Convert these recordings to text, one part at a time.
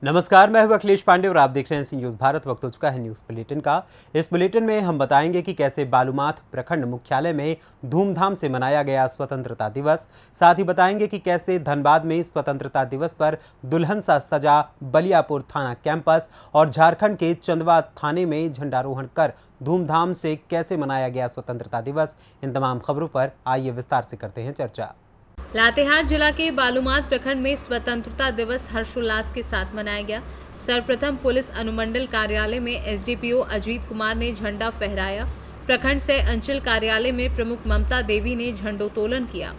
नमस्कार, मैं हूं अखिलेश पांडे और आप देख रहे हैं सी न्यूज़ भारत। वक्त हो चुका है न्यूज़ बुलेटिन का। इस बुलेटिन में हम बताएंगे कि कैसे बालूमाथ प्रखंड मुख्यालय में धूमधाम से मनाया गया स्वतंत्रता दिवस। साथ ही बताएंगे कि कैसे धनबाद में स्वतंत्रता दिवस पर दुल्हन सा सजा बलियापुर थाना कैंपस और झारखंड के चंदवा थाने में झंडारोहण कर धूमधाम से कैसे मनाया गया स्वतंत्रता दिवस। इन तमाम खबरों पर आइए विस्तार से करते हैं चर्चा। लातेहार जिला के बालूमाथ प्रखंड में स्वतंत्रता दिवस हर्षोल्लास के साथ मनाया गया। सर्वप्रथम पुलिस अनुमंडल कार्यालय में एसडीपीओ अजीत कुमार ने झंडा फहराया। प्रखंड से अंचल कार्यालय में प्रमुख ममता देवी ने झंडोत्तोलन किया।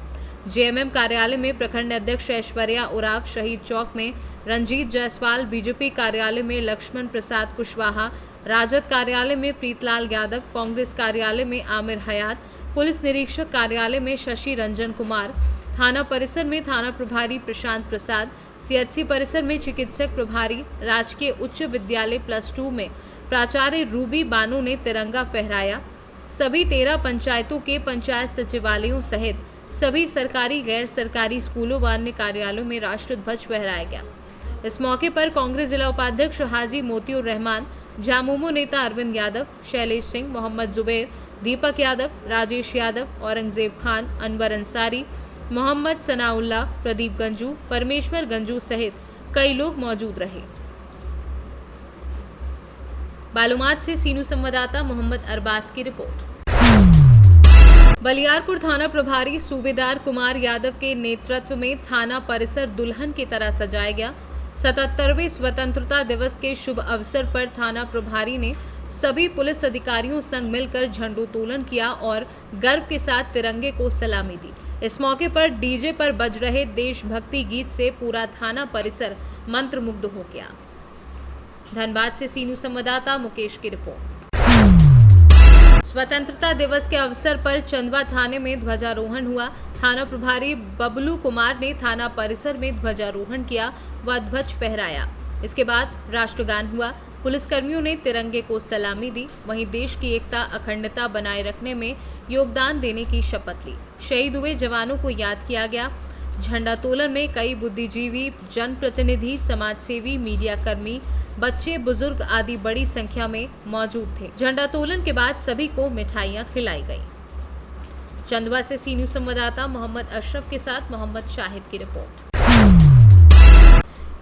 जेएमएम कार्यालय में प्रखंड अध्यक्ष ऐश्वर्या उराव, शहीद चौक में रंजीत जायसवाल, बीजेपी कार्यालय में लक्ष्मण प्रसाद कुशवाहा, राजद कार्यालय में प्रीतलाल यादव, कांग्रेस कार्यालय में आमिर हयात, पुलिस निरीक्षक कार्यालय में शशि रंजन कुमार, थाना परिसर में थाना प्रभारी प्रशांत प्रसाद, सीएचसी परिसर में चिकित्सक प्रभारी, राजकीय उच्च विद्यालय +2 में प्राचार्य रूबी बानो ने तिरंगा फहराया। सभी 13 पंचायतों के पंचायत सचिवालयों सहित सभी सरकारी गैर सरकारी स्कूलों व अन्य कार्यालयों में राष्ट्र ध्वज फहराया गया। इस मौके पर कांग्रेस जिला उपाध्यक्ष हाजी मोतियुर रहमान, जामुमो नेता अरविंद यादव, शैलेश सिंह, मोहम्मद जुबैर, दीपक यादव, राजेश यादव, औरंगजेब खान, अनवर अंसारी, मोहम्मद सनाउल्ला, प्रदीप गंजू, परमेश्वर गंजू सहित कई लोग मौजूद रहे। बालूमाथ से सीनू संवाददाता मोहम्मद अरबाज की रिपोर्ट। बलियारपुर थाना प्रभारी सूबेदार कुमार यादव के नेतृत्व में थाना परिसर दुल्हन की तरह सजाया गया। 77वें स्वतंत्रता दिवस के शुभ अवसर पर थाना प्रभारी ने सभी पुलिस अधिकारियों संग मिलकर झंडोत्तोलन किया और गर्व के साथ तिरंगे को सलामी दी। इस मौके पर डीजे पर बज रहे देशभक्ति गीत से पूरा थाना परिसर मंत्रमुग्ध हो गया। धनबाद से सीनू संवाददाता मुकेश की रिपोर्ट। स्वतंत्रता दिवस के अवसर पर चंदवा थाने में ध्वजारोहण हुआ। थाना प्रभारी बबलू कुमार ने थाना परिसर में ध्वजारोहण किया व ध्वज फहराया। इसके बाद राष्ट्रगान हुआ। पुलिसकर्मियों ने तिरंगे को सलामी दी। वहीं देश की एकता अखंडता बनाए रखने में योगदान देने की शपथ ली। शहीद हुए जवानों को याद किया गया। झंडोत्तोलन में कई बुद्धिजीवी, जनप्रतिनिधि, समाजसेवी, मीडियाकर्मी, बच्चे, बुजुर्ग आदि बड़ी संख्या में मौजूद थे। झंडोत्तोलन के बाद सभी को मिठाइयां खिलाई गई। चंदवा से सी न्यूज़ संवाददाता मोहम्मद अशरफ के साथ मोहम्मद शाहिद की रिपोर्ट।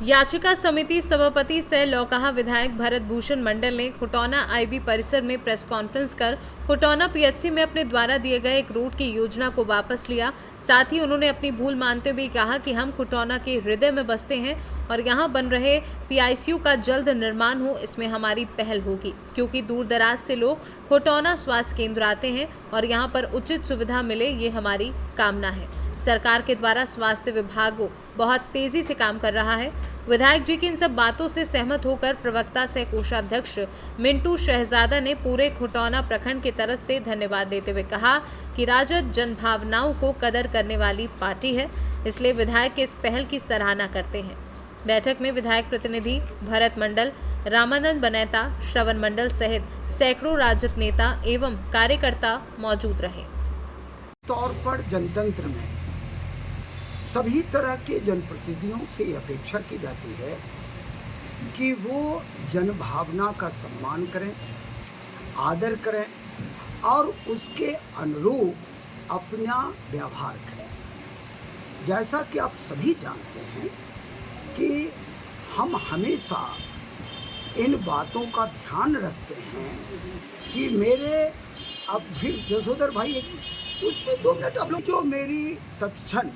याचिका समिति सभापति सह लौकहा विधायक भरत भूषण मंडल ने खुटौना आईबी परिसर में प्रेस कॉन्फ्रेंस कर खुटौना पीएचसी में अपने द्वारा दिए गए एक रोड की योजना को वापस लिया। साथ ही उन्होंने अपनी भूल मानते हुए कहा कि हम खुटौना के हृदय में बसते हैं और यहां बन रहे पीआईसीयू का जल्द निर्माण हो, इसमें हमारी पहल होगी, क्योंकि दूर दराज से लोग खुटौना स्वास्थ्य केंद्र आते हैं और यहां पर उचित सुविधा मिले, ये हमारी कामना है। सरकार के द्वारा स्वास्थ्य विभाग बहुत तेजी से काम कर रहा है। विधायक जी की इन सब बातों से सहमत होकर प्रवक्ता सह कोषाध्यक्ष मिंटू शहजादा ने पूरे खुटौना प्रखंड की तरफ से धन्यवाद देते हुए कहा कि राजद जनभावनाओं को कदर करने वाली पार्टी है, इसलिए विधायक के इस पहल की सराहना करते हैं। बैठक में विधायक प्रतिनिधि भरत मंडल, रामानंद बनेता, श्रवण मंडल सहित सैकड़ों राजद नेता एवं कार्यकर्ता मौजूद रहे। तौर पर जनतंत्र में सभी तरह के जनप्रतिनिधियों से अपेक्षा की जाती है कि वो जनभावना का सम्मान करें, आदर करें और उसके अनुरूप अपना व्यवहार करें। जैसा कि आप सभी जानते हैं कि हम हमेशा इन बातों का ध्यान रखते हैं कि मेरे अब फिर जसोदर भाई उसमें 2 मिनट अब लोग जो मेरी तत्क्षण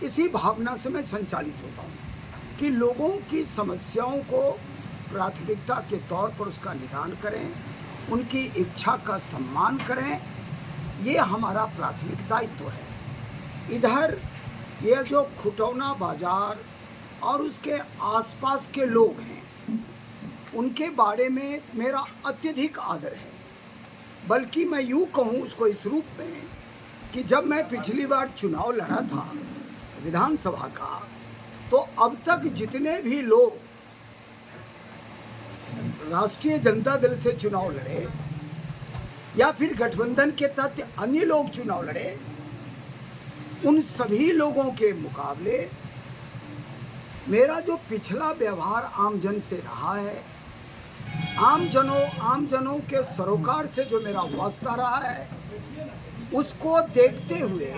इसी भावना से मैं संचालित होता हूँ कि लोगों की समस्याओं को प्राथमिकता के तौर पर उसका निदान करें, उनकी इच्छा का सम्मान करें, ये हमारा प्राथमिक दायित्व है। इधर ये जो खुटौना बाजार और उसके आसपास के लोग हैं, उनके बारे में मेरा अत्यधिक आदर है। बल्कि मैं यूँ कहूँ उसको इस रूप में कि जब मैं पिछली बार चुनाव लड़ा था विधानसभा का, तो अब तक जितने भी लोग राष्ट्रीय जनता दल से चुनाव लड़े या फिर गठबंधन के तहत अन्य लोग चुनाव लड़े, उन सभी लोगों के मुकाबले मेरा जो पिछला व्यवहार आमजन से रहा है, आमजनों के सरोकार से जो मेरा वास्ता रहा है, उसको देखते हुए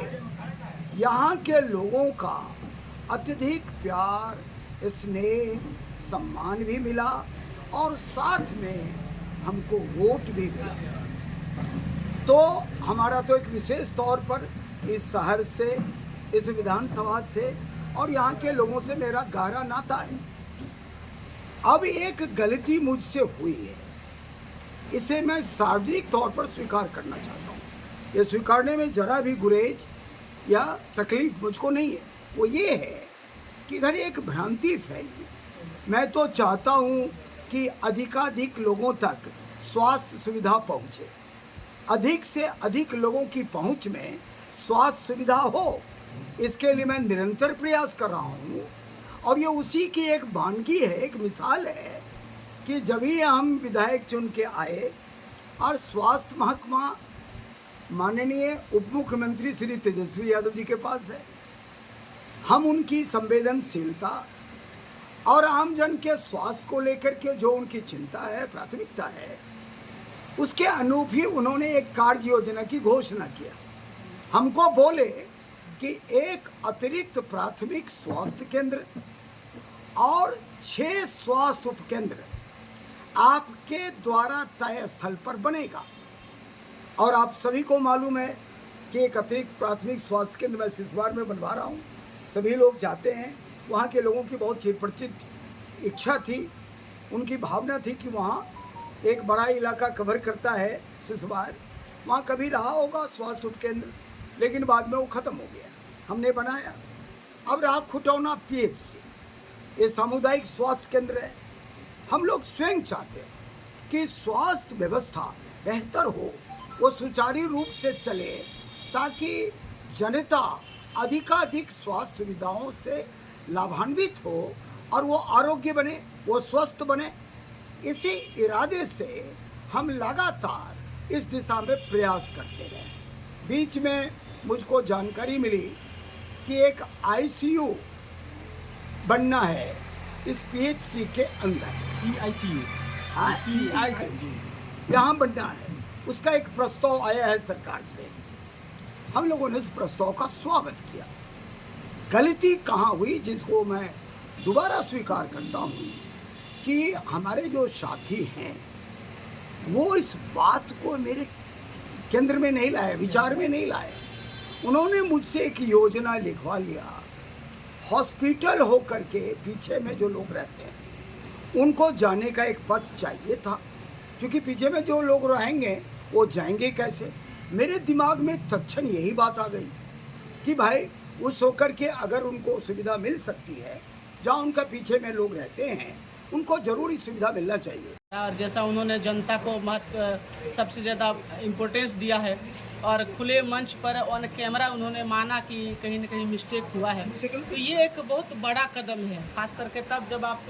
यहाँ के लोगों का अत्यधिक प्यार, स्नेह, सम्मान भी मिला और साथ में हमको वोट भी मिला। तो हमारा तो एक विशेष तौर पर इस शहर से, इस विधानसभा से और यहाँ के लोगों से मेरा गहरा नाता है। अब एक गलती मुझसे हुई है, इसे मैं सार्वजनिक तौर पर स्वीकार करना चाहता हूँ। ये स्वीकारने में जरा भी गुरेज या तकलीफ मुझको नहीं है। वो ये है कि इधर एक भ्रांति फैली। मैं तो चाहता हूँ कि अधिकाधिक लोगों तक स्वास्थ्य सुविधा पहुँचे, अधिक से अधिक लोगों की पहुँच में स्वास्थ्य सुविधा हो, इसके लिए मैं निरंतर प्रयास कर रहा हूँ। और ये उसी की एक वानगी है, एक मिसाल है कि जब ही हम विधायक चुन के आए और स्वास्थ्य महकमा माननीय उप मुख्यमंत्री श्री तेजस्वी यादव जी के पास है, हम उनकी संवेदनशीलता और आमजन के स्वास्थ्य को लेकर के जो उनकी चिंता है, प्राथमिकता है, उसके अनुरूप ही उन्होंने एक कार्य योजना की घोषणा किया। हमको बोले कि एक अतिरिक्त प्राथमिक स्वास्थ्य केंद्र और 6 स्वास्थ्य उपकेंद्र आपके द्वारा तय स्थल पर बनेगा। और आप सभी को मालूम है कि एक अतिरिक्त प्राथमिक स्वास्थ्य केंद्र मैं सिसवार में बनवा रहा हूँ। सभी लोग जाते हैं, वहाँ के लोगों की बहुत चिरपरिचित इच्छा थी, उनकी भावना थी कि वहाँ एक बड़ा इलाका कवर करता है सिसवार, वहाँ कभी रहा होगा स्वास्थ्य उपकेंद्र, लेकिन बाद में वो ख़त्म हो गया। हमने बनाया। अब रहा खुटौना PHC, ये सामुदायिक स्वास्थ्य केंद्र है। हम लोग स्वयं चाहते हैं कि स्वास्थ्य व्यवस्था बेहतर हो, वो सुचारू रूप से चले, ताकि जनता अधिकाधिक स्वास्थ्य सुविधाओं से लाभान्वित हो और वो आरोग्य बने, वो स्वस्थ बने। इसी इरादे से हम लगातार इस दिशा में प्रयास करते रहे। बीच में मुझको जानकारी मिली कि एक ICU बनना है इस PHC के अंदर। ICU यहाँ बनना है, उसका एक प्रस्ताव आया है सरकार से। हम लोगों ने इस प्रस्ताव का स्वागत किया। गलती कहाँ हुई, जिसको मैं दोबारा स्वीकार करता हूँ कि हमारे जो साथी हैं वो इस बात को मेरे केंद्र में नहीं लाए, विचार में नहीं लाए। उन्होंने मुझसे एक योजना लिखवा लिया। हॉस्पिटल हो करके पीछे में जो लोग रहते हैं उनको जाने का एक पथ चाहिए था, क्योंकि पीछे में जो लोग रहेंगे वो जाएंगे कैसे। मेरे दिमाग में तत्क्षण यही बात आ गई कि भाई उस होकर के अगर उनको सुविधा मिल सकती है, जहाँ उनका पीछे में लोग रहते हैं उनको जरूरी सुविधा मिलना चाहिए। और जैसा उन्होंने जनता को महत्व सबसे ज़्यादा इम्पोर्टेंस दिया है और खुले मंच पर ऑन कैमरा उन्होंने माना कि कहीं ना कहीं मिस्टेक हुआ है, तो ये एक बहुत बड़ा कदम है। खास करके तब जब आप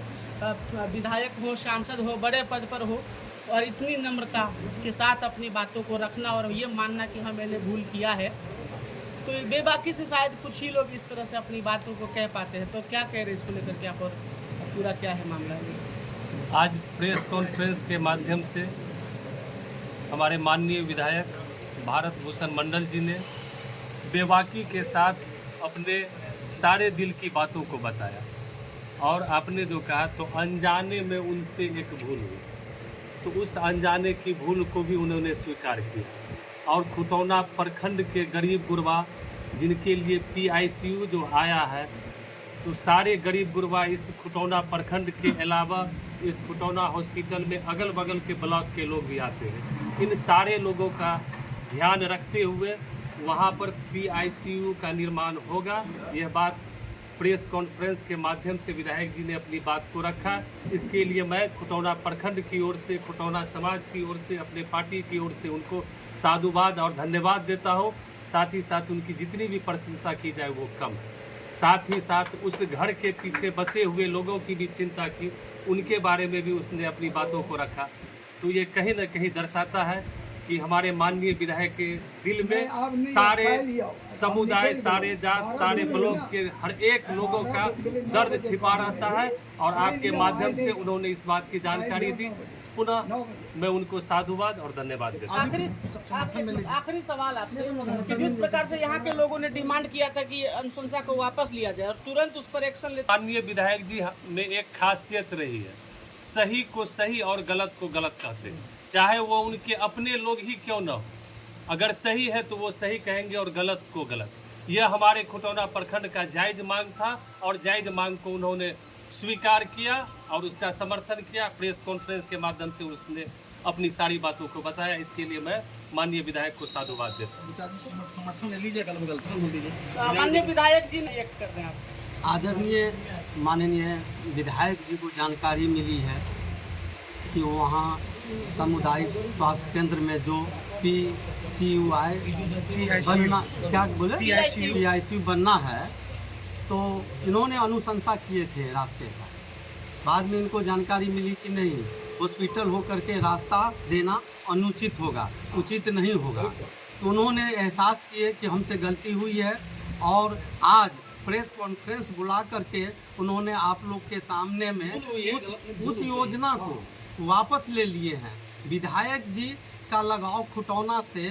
विधायक हो, सांसद हो, बड़े पद पर हो और इतनी नम्रता के साथ अपनी बातों को रखना और ये मानना कि हाँ मैंने भूल किया है, तो बेबाकी से शायद कुछ ही लोग इस तरह से अपनी बातों को कह पाते हैं। तो क्या कह रहे हैं इसको लेकर के आप, और पूरा क्या है मामला है? आज प्रेस कॉन्फ्रेंस के माध्यम से हमारे माननीय विधायक भारत भूषण मंडल जी ने बेबाकी के साथ अपने सारे दिल की बातों को बताया और आपने जो कहा तो अनजाने में उनसे एक भूल हुई, तो उस अनजाने की भूल को भी उन्होंने स्वीकार किया। और खुटौना प्रखंड के गरीब गुरबा जिनके लिए PICU जो आया है, तो सारे गरीब गुरबा इस खुटौना प्रखंड के अलावा इस खुटौना हॉस्पिटल में अगल बगल के ब्लॉक के लोग भी आते हैं। इन सारे लोगों का ध्यान रखते हुए वहाँ पर PICU का निर्माण होगा। यह बात प्रेस कॉन्फ्रेंस के माध्यम से विधायक जी ने अपनी बात को रखा। इसके लिए मैं खुटौना प्रखंड की ओर से, खुटौना समाज की ओर से, अपने पार्टी की ओर से उनको साधुवाद और धन्यवाद देता हूँ। साथ ही साथ उनकी जितनी भी प्रशंसा की जाए वो कम। साथ ही साथ उस घर के पीछे बसे हुए लोगों की भी चिंता की, उनके बारे में भी उसने अपनी बातों को रखा। तो ये कहीं ना कहीं दर्शाता है कि हमारे माननीय विधायक के दिल आप में नहीं सारे खाए लिया। समुदाय, आप सारे जात, सारे ब्लॉक के हर एक लोगों का दर्द छिपा रहता है और आपके माध्यम से उन्होंने इस बात की जानकारी दी। पुनः मैं उनको साधुवाद और धन्यवाद देता हूँ। आखिरी सवाल आपसे कि जिस प्रकार से यहाँ के लोगों ने डिमांड किया था कि अनुशंसा को वापस लिया जाए और तुरंत उस पर एक्शन ले, माननीय विधायक जी में एक खासियत रही है, सही को सही और गलत को गलत कहते हैं, चाहे वो उनके अपने लोग ही क्यों न हो। अगर सही है तो वो सही कहेंगे और गलत को गलत। यह हमारे खुटौना प्रखंड का जायज मांग था और जायज मांग को उन्होंने स्वीकार किया और उसका समर्थन किया। प्रेस कॉन्फ्रेंस के माध्यम से उसने अपनी सारी बातों को बताया। इसके लिए मैं माननीय विधायक को साधुवाद देता हूँ। समर्थन ले लीजिए, माननीय विधायक जी ने एक्ट कर रहे हैं आप। आदरणीय माननीय विधायक जी को जानकारी मिली है कि वहाँ सामुदायिक स्वास्थ्य केंद्र में जो PCUI बनना, क्या बोले, PICU बनना है, तो इन्होंने अनुशंसा किए थे रास्ते का। बाद में इनको जानकारी मिली कि नहीं, हॉस्पिटल होकर के रास्ता देना अनुचित होगा, उचित नहीं होगा। तो उन्होंने एहसास किए कि हमसे गलती हुई है और आज प्रेस कॉन्फ्रेंस बुला करके उन्होंने आप लोग के सामने में उस योजना को वापस ले लिए हैं। विधायक जी का लगाव खुटौना से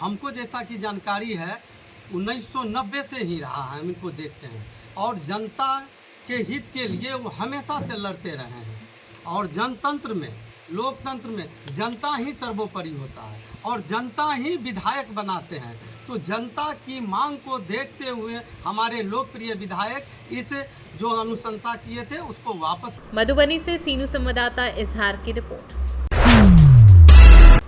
हमको जैसा कि जानकारी है 1990 से ही रहा है, हम इनको देखते हैं और जनता के हित के लिए वो हमेशा से लड़ते रहे हैं। और जनतंत्र में, लोकतंत्र में जनता ही सर्वोपरि होता है और जनता ही विधायक बनाते हैं। तो जनता की मांग को देखते हुए हमारे लोकप्रिय विधायक इस जो अनुशंसा किए थे उसको वापस। मधुबनी से सीनू संवाददाता इजहार की रिपोर्ट।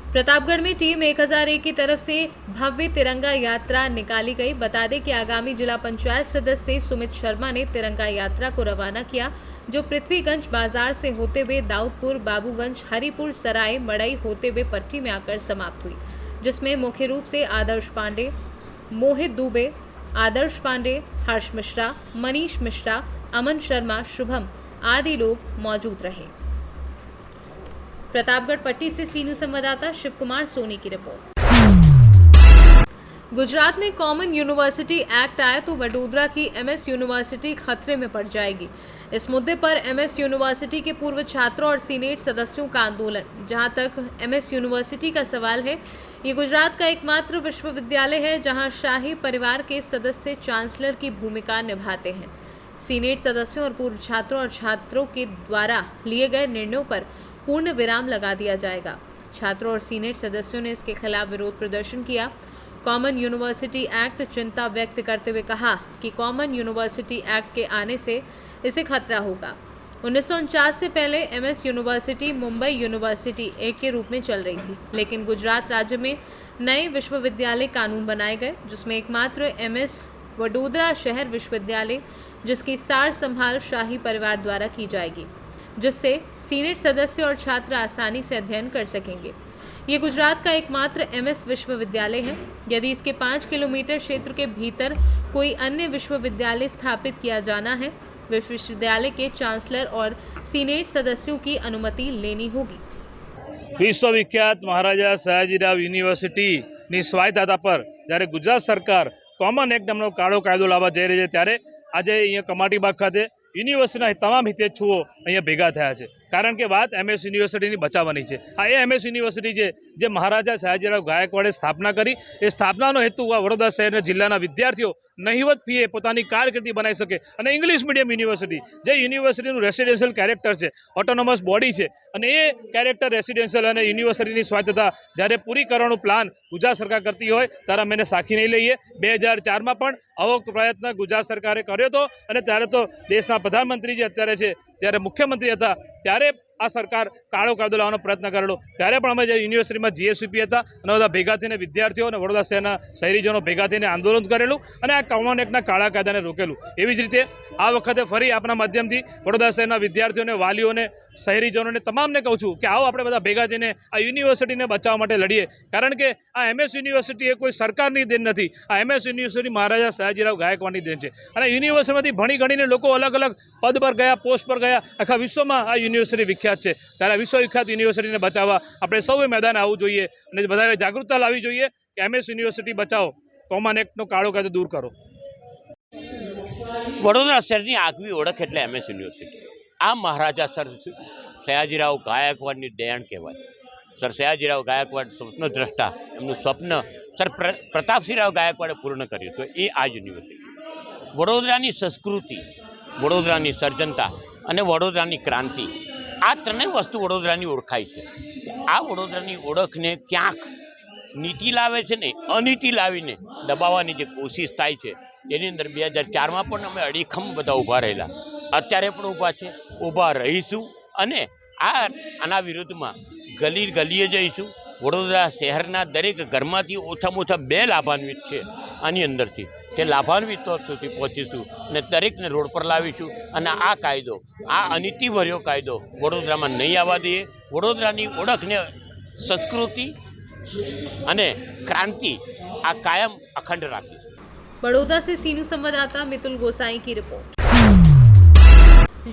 प्रतापगढ़ में टीम 1001 की तरफ से भव्य तिरंगा यात्रा निकाली गई। बता दें कि आगामी जिला पंचायत सदस्य सुमित शर्मा ने तिरंगा यात्रा को रवाना किया, जो पृथ्वीगंज बाजार से होते हुए दाऊदपुर, बाबूगंज, हरिपुर सराय, मड़ई होते हुए पट्टी में आकर समाप्त हुई, जिसमें मुख्य रूप से आदर्श पांडे, मोहित दुबे, आदर्श पांडे, हर्ष मिश्रा, मनीष मिश्रा, अमन शर्मा, शुभम आदि लोग मौजूद रहे। प्रतापगढ़ पट्टी से सीनू संवाददाता शिव कुमार सोनी की रिपोर्ट। गुजरात में कॉमन यूनिवर्सिटी एक्ट आए तो वडोदरा की MS यूनिवर्सिटी खतरे में पड़ जाएगी। इस मुद्दे पर MS यूनिवर्सिटी के पूर्व छात्रों और सीनेट सदस्यों का आंदोलन। जहां तक MS यूनिवर्सिटी का सवाल है, ये गुजरात का एकमात्र विश्वविद्यालय है जहां शाही परिवार के सदस्य चांसलर की भूमिका निभाते हैं। सीनेट सदस्यों और पूर्व छात्रों और छात्रों के द्वारा लिए गए निर्णयों पर पूर्ण विराम लगा दिया जाएगा। छात्रों और सीनेट सदस्यों ने इसके खिलाफ विरोध प्रदर्शन किया। कॉमन यूनिवर्सिटी एक्ट चिंता व्यक्त करते हुए कहा कि कॉमन यूनिवर्सिटी एक्ट के आने से इसे खतरा होगा। 1949 से पहले MS यूनिवर्सिटी मुंबई यूनिवर्सिटी एक के रूप में चल रही थी, लेकिन गुजरात राज्य में नए विश्वविद्यालय कानून बनाए गए, जिसमें एकमात्र MS वडोदरा शहर विश्वविद्यालय, जिसकी सार संभाल शाही परिवार द्वारा की जाएगी, जिससे सीनेट सदस्य और छात्र आसानी से अध्ययन कर सकेंगे। ये गुजरात का एकमात्र MS विश्वविद्यालय है। यदि इसके 5 किलोमीटर क्षेत्र के भीतर कोई अन्य विश्वविद्यालय स्थापित किया जाना है, विश्वविद्यालय के चांसलर और सीनेट सदस्यों की अनुमति लेनी होगी। विश्वविख्यात महाराजा सयाजीराव યુનિવર્સિટીની સ્વાયત્તતા પર જ્યારે ગુજરાત સરકાર કોમન એક્ટ નામનો કાળો કાયદો લાવવા જઈ રહી છે, ત્યારે આજે અહીંયા કમાટીબાગ ખાતે યુનિવર્સિટીના તમામ હિતેચ્છુઓ અહીંયા ભેગા થયા છે। કારણ કે વાત MS યુનિવર્સિટીની બચાવવાની છે। આ એ MS યુનિવર્સિટી છે જે મહારાજા સયાજીરાવ ગાયકવાડે સ્થાપના કરી। એ સ્થાપનાનો હેતુ આ વડોદરા શહેરના જિલ્લાના વિદ્યાર્થીઓ નહિવત ફીએ પોતાની કારકિર્દી બનાવી શકે અને ઇંગ્લિશ મીડિયમ યુનિવર્સિટી જે યુનિવર્સિટીનું રેસિડેન્શિયલ કેરેક્ટર છે, ઓટોનોમસ બોડી છે, અને એ કેરેક્ટર રેસિડેન્શિયલ અને યુનિવર્સિટીની સ્વાયત્તતા જ્યારે પૂરી કરવાનો પ્લાન ગુજરાત સરકાર કરતી હોય ત્યારે અમે એને સાખી નહીં લઈએ। 2004માં પણ આવો પ્રયત્ન ગુજરાત સરકારે કર્યો હતો અને ત્યારે તો દેશના પ્રધાનમંત્રી જે અત્યારે છે ત્યારે મુખ્યમંત્રી હતા ત્યારે આ સરકાર કાળો કાયદો લાવવાનો પ્રયત્ન કરેલો। ત્યારે પણ અમે જે યુનિવર્સિટીમાં GSVP હતા અને બધા ભેગા થઈને વિદ્યાર્થીઓ અને વડોદરા શહેરના શહેરીજનો ભેગા થઈને આંદોલન કરેલું અને આ કોમન એક્ટના કાળા કાયદાને રોકેલું। એવી જ રીતે આ વખતે ફરી આપણા માધ્યમથી વડોદરા શહેરના વિદ્યાર્થીઓને, વાલીઓને શહેરીજનોને તમામને કહું છું કે આવો આપણે બધા ભેગા થઈને આ યુનિવર્સિટીને બચાવવા માટે લડીએ, કારણ કે આ MS યુનિવર્સિટી એ કોઈ સરકારની દેન નથી. આ MS યુનિવર્સિટી મહારાજા સયાજીરાવ ગાયકવાડની દેન છે. અને યુનિવર્સિટીમાંથી ભણી ગણીને લોકો અલગ અલગ પદ પર ગયા, પોસ્ટ પર ગયા. આખા વિશ્વમાં આ યુનિવર્સિટી વિખ્યાત છે. ત્યારે આ વિશ્વવિખ્યાત યુનિવર્સિટીને બચાવવા આપણે સૌએ મેદાન આવવું જોઈએ અને બધાએ જાગૃતતા લાવવી જોઈએ કે MS યુનિવર્સિટી બચાવો, કોમન એક્ટનો કાળો કાયદો દૂર કરો. વડોદરા શહેરની આગવી ઓળખ એટલે MS યુનિવર્સિટી. આ મહારાજા સર સયાજીરાવ ગાયકવાડની દેણ કહેવાય. સર સયાજીરાવ ગાયકવાડ સ્વપ્ન દ્રષ્ટા, એમનું સ્વપ્ન સર પ્રતાપસિંહરાવ ગાયકવાડે પૂર્ણ કર્યું હતું. એ આ યુનિવર્સિટી વડોદરાની સંસ્કૃતિ, વડોદરાની સર્જનતા અને વડોદરાની ક્રાંતિ, આ ત્રણેય વસ્તુ વડોદરાની ઓળખાય છે. આ વડોદરાની ઓળખને ક્યાંક નીતિ લાવે છે ને અનીતિ લાવીને દબાવવાની જે કોશિશ થાય છે, તેની અંદર 2004માં પણ અમે અડીખમ બધા ઊભા રહેલા, અત્યારે પણ ઊભા છે, ઊભા રહીશું અને આના વિરુદ્ધમાં ગલીએ જઈશું. વડોદરા શહેરના દરેક ઘરમાંથી ઓછામાં ઓછા 2 લાભાન્વિત છે આની અંદરથી, તે લાભાન્વિતો સુધી પહોંચીશું અને દરેકને રોડ પર લાવીશું. અને આ કાયદો, આ અનીતિભર્યો કાયદો વડોદરામાં નહીં આવવા દઈએ. વડોદરાની ઓળખને, સંસ્કૃતિ અને ક્રાંતિ આ કાયમ અખંડ રાખીશું. बड़ौदा से सीनू संवाददाता मितुल गोसाई की रिपोर्ट।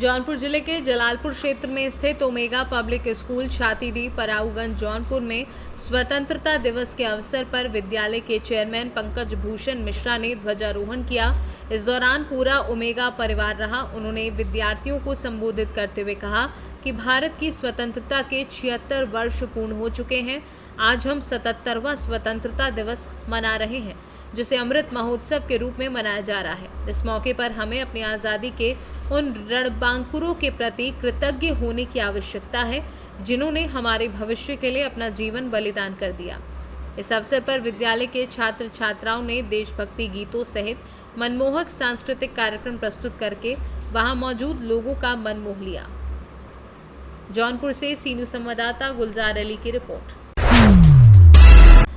जौनपुर जिले के जलालपुर क्षेत्र में स्थित Omega public school Chhatidi Parauganj Jaunpur में स्वतंत्रता दिवस के अवसर पर विद्यालय के चेयरमैन पंकज भूषण मिश्रा ने ध्वजारोहण किया। इस दौरान पूरा ओमेगा परिवार रहा। उन्होंने विद्यार्थियों को संबोधित करते हुए कहा कि भारत की स्वतंत्रता के 76 वर्ष पूर्ण हो चुके हैं। आज हम 77वां स्वतंत्रता दिवस मना रहे हैं, जिसे अमृत महोत्सव के रूप में मनाया जा रहा है। इस मौके पर हमें अपनी आज़ादी के उन रणबांकुरों के प्रति कृतज्ञ होने की आवश्यकता है, जिन्होंने हमारे भविष्य के लिए अपना जीवन बलिदान कर दिया। इस अवसर पर विद्यालय के छात्र छात्राओं ने देशभक्ति गीतों सहित मनमोहक सांस्कृतिक कार्यक्रम प्रस्तुत करके वहां मौजूद लोगों का मन मोह लिया। जौनपुर से सीनू संवाददाता गुलजार अली की रिपोर्ट।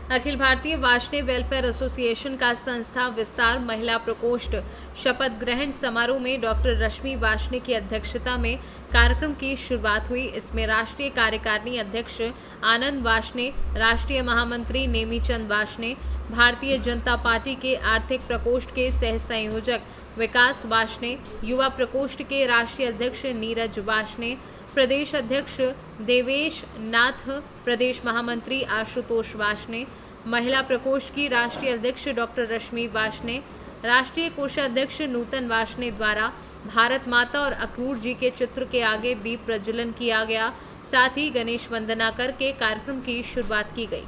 अखिल भारतीय वार्षिक वेलफेयर एसोसिएशन का संस्था विस्तार महिला प्रकोष्ठ शपथ ग्रहण समारोह में डॉक्टर रश्मि वार्ष्णेय की अध्यक्षता में कार्यक्रम की शुरुआत हुई। इसमें राष्ट्रीय कार्यकारिणी अध्यक्ष आनंद वार्ष्णेय, राष्ट्रीय महामंत्री नेमीचंद वार्ष्णेय, भारतीय जनता पार्टी के आर्थिक प्रकोष्ठ के सह संयोजक विकास वार्ष्णेय, युवा प्रकोष्ठ के राष्ट्रीय अध्यक्ष नीरज वार्ष्णेय, प्रदेश अध्यक्ष देवेश नाथ, प्रदेश महामंत्री आशुतोष वार्ष्णेय, महिला प्रकोष्ठ की राष्ट्रीय अध्यक्ष डॉक्टर रश्मि वार्ष्णेय, राष्ट्रीय कोषाध्यक्ष नूतन वार्ष्णेय द्वारा भारत माता और अक्रूर जी के चित्र के आगे दीप प्रज्वलन किया गया। साथ ही गणेश वंदना करके कार्यक्रम की शुरुआत की गई।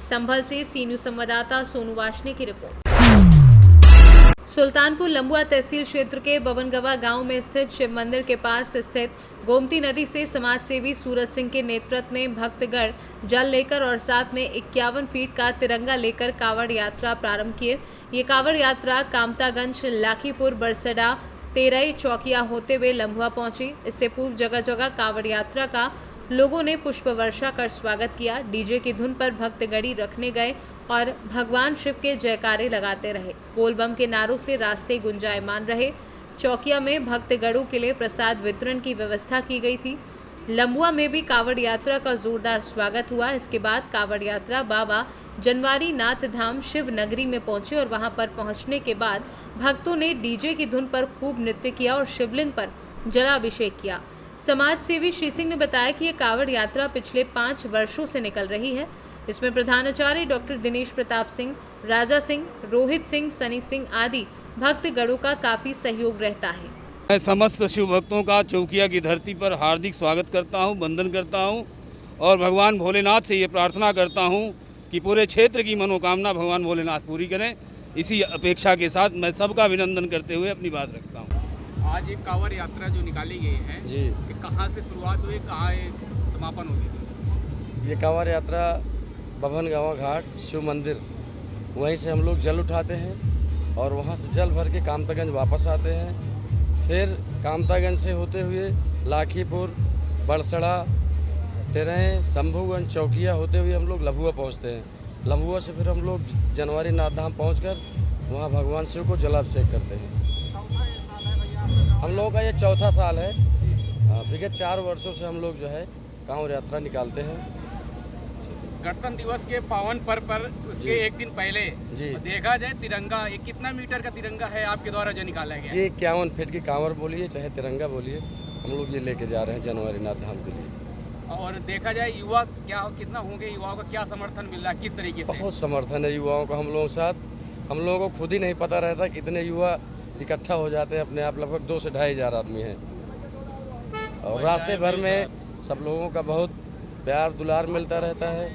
संभल से सीनू संवाददाता सोनू वार्ष्णेय की रिपोर्ट। सुल्तानपुर लंबुआ तहसील क्षेत्र के बबनगवा गांव में स्थित शिव मंदिर के पास स्थित गोमती नदी से समाज सेवी सूरज सिंह के नेतृत्व में भक्तगण जल लेकर और साथ में 51 फीट का तिरंगा लेकर कावड़ यात्रा प्रारंभ किए। ये कावड़ यात्रा कामतागंज, लाखीपुर, बरसडा, तेरई, चौकिया होते हुए लंबुआ पहुंची। इससे पूर्व जगह जगह कावड़ यात्रा का लोगों ने पुष्प वर्षा कर स्वागत किया। डीजे की धुन पर भक्तगणी रखने गए और भगवान शिव के जयकारे लगाते रहे। बोलबम के नारों से रास्ते गुंजायमान रहे। चौकिया में भक्तगणों के लिए प्रसाद वितरण की व्यवस्था की गई थी। लंबुआ में भी कावड़ यात्रा का जोरदार स्वागत हुआ। इसके बाद कावड़ यात्रा बाबा जनवारी नाथ धाम शिव नगरी में पहुंचे और वहां पर पहुंचने के बाद भक्तों ने डीजे की धुन पर खूब नृत्य किया और शिवलिंग पर जलाभिषेक किया। समाज सेवी श्री सिंह ने बताया कि यह कावड़ यात्रा पिछले 5 वर्षों से निकल रही है। इसमें प्रधानाचार्य डॉक्टर दिनेश प्रताप सिंह, राजा सिंह, रोहित सिंह, सनी सिंह आदि भक्तगणों का काफी सहयोग रहता है। मैं समस्त शिव भक्तों का चौकिया की धरती पर हार्दिक स्वागत करता हूं, वंदन करता हूं और भगवान भोलेनाथ से ये प्रार्थना करता हूं कि पूरे क्षेत्र की मनोकामना भगवान भोलेनाथ पूरी करें। इसी अपेक्षा के साथ मैं सबका अभिनंदन करते हुए अपनी बात रखता हूं। आज एक कांवड़ यात्रा जो निकाली गई है जी, कि कहाँ से शुरुआत हुई, कहाँ ये समापन होगी? ये कांवड़ यात्रा बबनगवा घाट शिव मंदिर, वहीं से हम लोग जल उठाते हैं और वहाँ से जल भर के कामतागंज वापस आते हैं। फिर कामतागंज से होते हुए लाखीपुर, बरसड़ा, तेरह, शंभूगंज, चौकिया होते हुए हम लोग लंबुआ पहुँचते हैं। लंबुआ से फिर हम लोग जनवारी नाथ धाम पहुँचकर वहाँ भगवान शिव को जलाभिषेक करते हैं। हम लोगों का ये चौथा साल है विगत 4 वर्षों से हम लोग जो है कांवड़ यात्रा निकालते हैं। गणतंत्र दिवस के पावन पर्व पर उसके एक दिन पहले जी देखा जाए तिरंगा, ये कितना मीटर का तिरंगा है आपके द्वारा जो निकाला गया? ये 51 फीट की कांवड़ बोलिए चाहे तिरंगा बोलिए, हम लोग ये लेके जा रहे हैं जनवरी नाथ धाम के लिए। और देखा जाए युवा कितना होंगे, युवाओं का क्या समर्थन मिल रहा है, किस तरीके से? बहुत समर्थन है युवाओं का हम लोगों के साथ। हम लोगों को खुद ही नहीं पता रहता कितने युवा इकट्ठा हो जाते हैं अपने आप। लगभग 2 से 2.5 हज़ार आदमी हैं और रास्ते भर में सब लोगों का बहुत प्यार दुलार मिलता रहता है।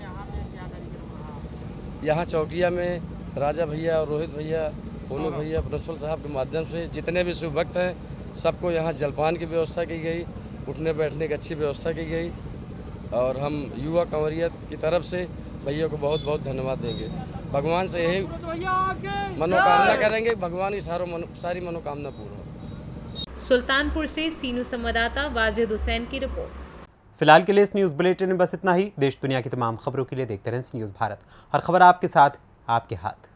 यहाँ चौकिया में राजा भैया और रोहित भैया, ओनू भैया, प्रिंसिपल साहब के माध्यम से जितने भी शुभ भक्त हैं सबको यहाँ जलपान की व्यवस्था की गई, उठने बैठने की अच्छी व्यवस्था की गई और हम युवा कंवरियत की तरफ से भैया को बहुत बहुत धन्यवाद देंगे। भगवान से यही मनोकामना करेंगे, भगवान की सारी मनोकामना पूर्ण हो। सुल्तानपुर से सीनू संवाददाता वाजिद हुसैन की रिपोर्ट। फिलहाल के लिए इस न्यूज़ बुलेटिन में बस इतना ही। देश दुनिया की तमाम खबरों के लिए देखते रहें न्यूज़ भारत। हर खबर आपके साथ, आपके हाथ।